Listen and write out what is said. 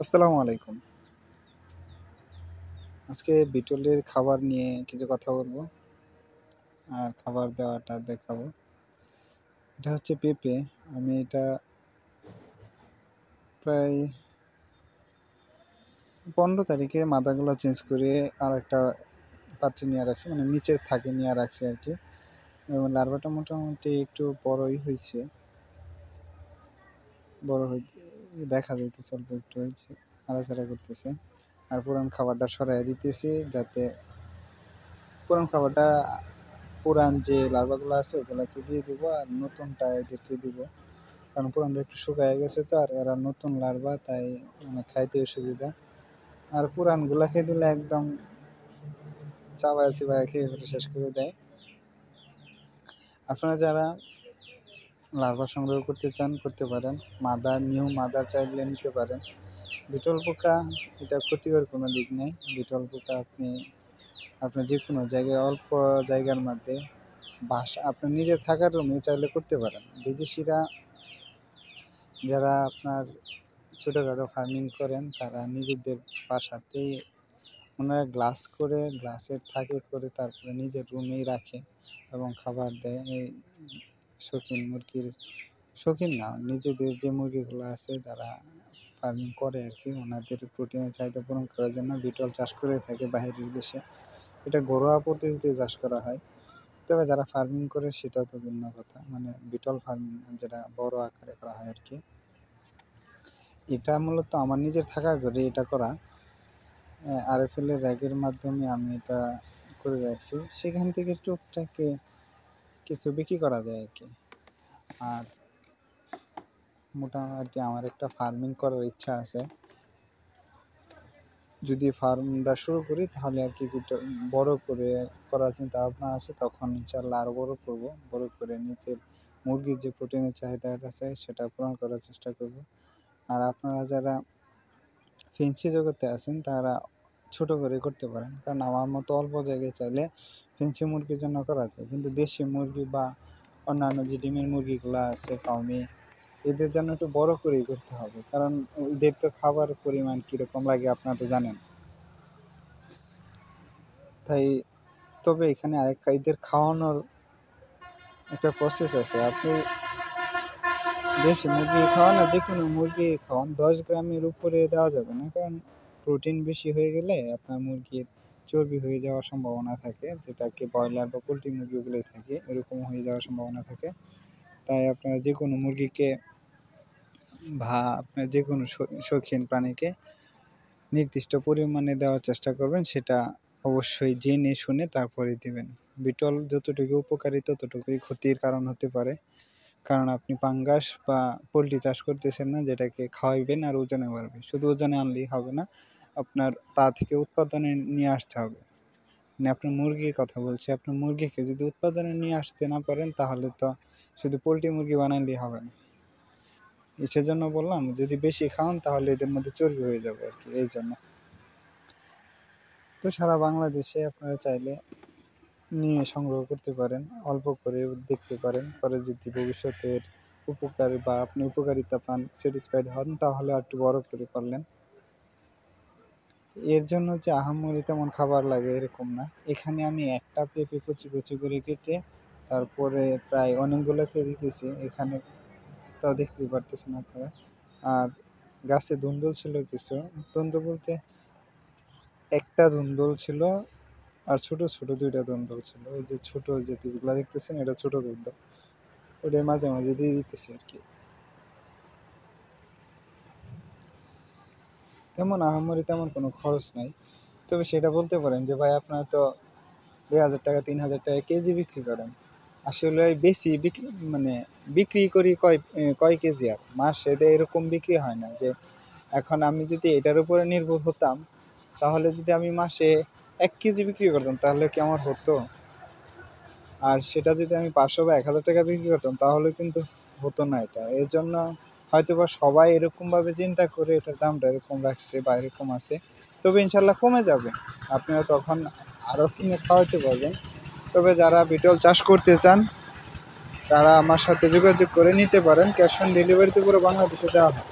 আসসালামু আলাইকুম। আজকে বিটলের খাবার নিয়ে কিছু কথা বলবো আর খাবার দেওয়াটা দেখাবো। এটা হচ্ছে পেঁপে। আমি এটা প্রায় 15 তারিখে মাদাগুলো চেঞ্জ করে আর একটা পাত্রে নিয়ে রাখছি, মানে নিচে থাকে নিয়ে রাখছি আর কি। এবং লার্ভাটা মোটামুটি একটু বড়ই হয়েছে, বড় হয়েছে দেখা যাইতেছে, অল্প একটু হয়েছে, নাড়াচাড়া করতেছে। আর পুরান খাবারটা সরাই দিতেছি, যাতে পুরান যে লার্ভাগুলো আছে ওগুলাকে দিয়ে দিব, আর নতুনটা এদেরকে দিব। কারণ পুরানটা একটু শুকায় গেছে, তো আর এরা নতুন লার্ভা, তাই মানে খাইতে অসুবিধা। আর পুরানগুলাকে দিলে একদম চাবায় চিবায় খেয়ে ফেলে শেষ করে দেয়। আপনারা যারা লার্ভা সংগ্রহ করতে চান করতে পারেন, নিউ মাদার চাইলে নিতে পারেন। বিটল পোকা এটা ক্ষতিকর কোনো দিক নেই। বিটল পোকা আপনি আপনার যে কোনো জায়গায়, অল্প জায়গার মধ্যে বাসা, আপনার নিজে থাকার রুমে চাইলে করতে পারেন। বিদেশিরা যারা আপনার ছোটোখাটো ফার্মিং করেন, তারা নিজেদের বাসাতেই ওনারা গ্লাসের থাকে করে তারপরে নিজের রুমেই রাখে এবং খাবার দেয়। এই শৌখিন না, নিজেদের যে মুরগিগুলো আছে যারা ফার্মিং করে আর কি, ওনাদের প্রোটিনের চাহিদা পূরণ করার জন্য বিটল চাষ করে থাকে বাইরের দেশে। এটা ঘরোয়া পদ্ধতিতে চাষ করা হয়। তবে যারা ফার্মিং করে সেটা তো ভিন্ন কথা, মানে বিটল ফার্মিং যেটা বড় আকারে করা হয় আর কি। এটা মূলত আমার নিজের থাকার ঘরে এটা করা। আরএফএল এর র্যাগের মাধ্যমে আমি এটা করে রাখছি, সেখান থেকে টুকটাকে কিছু বিক্রি করা যায় আর কি। আর মোটামুটি আমার একটা ফার্মিং করার ইচ্ছা আছে। যদি ফার্মটা শুরু করি তাহলে আর কি বড় করে করার চিন্তা ভাবনা আছে। তখন ইনশাল্লাহ আরও বড় করব, বড় করে নিজের মুরগির যে প্রোটিনের চাহিদাটা আছে সেটা পূরণ করার চেষ্টা করব। আর আপনারা যারা ফেন্সি জগতে আছেন তারা ছোট করে করতে পারেন, কারণ আমার মতো অল্প জায়গায় চাইলে ফেন্সি মুরগির জন্য করা যায়। কিন্তু দেশি মুরগি বা অন্যান্য যে ডিমের মুরগিগুলো আছে ফার্মে, এদের জন্য একটু বড় করেই করতে হবে, কারণ এদের তো খাবার পরিমাণ কীরকম লাগে আপনারা তো জানেন। তাই তবে এখানে আরেকটা, এদের খাওয়ানোর একটা প্রসেস আছে। আপনি দেশি মুরগি খাওয়ান না, যে কোনো মুরগি খাওয়ান, 10 গ্রামের উপরে দেওয়া যাবে না, কারণ প্রোটিন বেশি হয়ে গেলে আপনার মুরগির চর্বি হয়ে যাওয়ার সম্ভাবনা থাকে, যেটাকে ব্রয়লার বা পোলট্রি মুরগিগুলোই থাকে, এরকম হয়ে যাওয়ার সম্ভাবনা থাকে। তাই আপনারা যে কোনো মুরগিকে বা আপনার যে কোনো শৌখিন প্রাণীকে নির্দিষ্ট পরিমাণে দেওয়ার চেষ্টা করবেন, সেটা অবশ্যই জেনে শুনে তারপরে দিবেন। বিটল যতটুকু উপকারী ততটুকুই ক্ষতির কারণ হতে পারে, কারণ আপনি পাঙ্গাস বা পোলট্রি চাষ করতেছেন না যেটাকে খাওয়াইবেন আর ওজনে বাড়বে। শুধু ওজনে আনলেই হবে না, আপনার তা থেকে উৎপাদনে নিয়ে আসতে হবে। মানে আপনার মুরগির কথা বলছি, আপনার মুরগিকে যদি উৎপাদনে নিয়ে আসতে না পারেন তাহলে তো শুধু পোলট্রি মুরগি বানাইলেই হবে না। সেজন্য বললাম, যদি বেশি খাওয়ান তাহলে এদের মধ্যে চর্বি হয়ে যাবে আর কি, এই জন্য। তো সারা বাংলাদেশে আপনারা চাইলে নিয়ে সংগ্রহ করতে পারেন, অল্প করে দেখতে পারেন, পরে যদি ভবিষ্যতের উপকার বা আপনি উপকারিতা পান, স্যাটিসফাইড হন, তাহলে আর একটু বড় করে করলেন। এর জন্য যে আহামরি তেমন খাবার লাগে এরকম না। এখানে আমি একটা পেঁপে কুচি কুচি করে কেটে তারপরে প্রায় অনেকগুলোকে দিতেছি এখানে, তাও দেখতেই পারতেছেন আপনারা। আর গাছে ধুন্দুল ছিল কিছু, ধুন্দুল বলতে একটা ধুন্দুল ছিল, আর ছোট ছোট 2টা ধুন্দুল ছিল। ওই যে ছোট যে পিসগুলো দেখতেছেন, এটা ছোট ধুন্দুল, ওটাই মাঝে মাঝে দিয়ে দিতেছি আর কি। তেমন কোনো খরচ নাই। তবে সেটা বলতে পারেন যে ভাই আপনারা তো 2,000 টাকা 3,000 টাকা কেজি বিক্রি করেন। আসলে বেশি বিক্রি করি কয় কেজি, আর মাসে এরকম বিক্রি হয় না। যে এখন আমি যদি এটার উপরে নির্ভর হতাম, তাহলে যদি আমি মাসে 1 কেজি বিক্রি করতাম তাহলে কি আমার হতো? আর সেটা যদি আমি 500 বা 1,000 টাকা বিক্রি করতাম তাহলে কিন্তু হতো না এটা। এর জন্য হয়তোবা সবাই এরকমভাবে চিন্তা করে এটার দামটা এরকম রাখছে বা এরকম আছে। তবে ইনশাল্লাহ কমে যাবে, আপনারা তখন আরও কিনে খাওয়াতে পারবেন। তবে যারা বিটল চাষ করতে চান তারা আমার সাথে যোগাযোগ করে নিতে পারেন। ক্যাশ অন ডেলিভারিতে পুরো বাংলাদেশে দেওয়া হয়।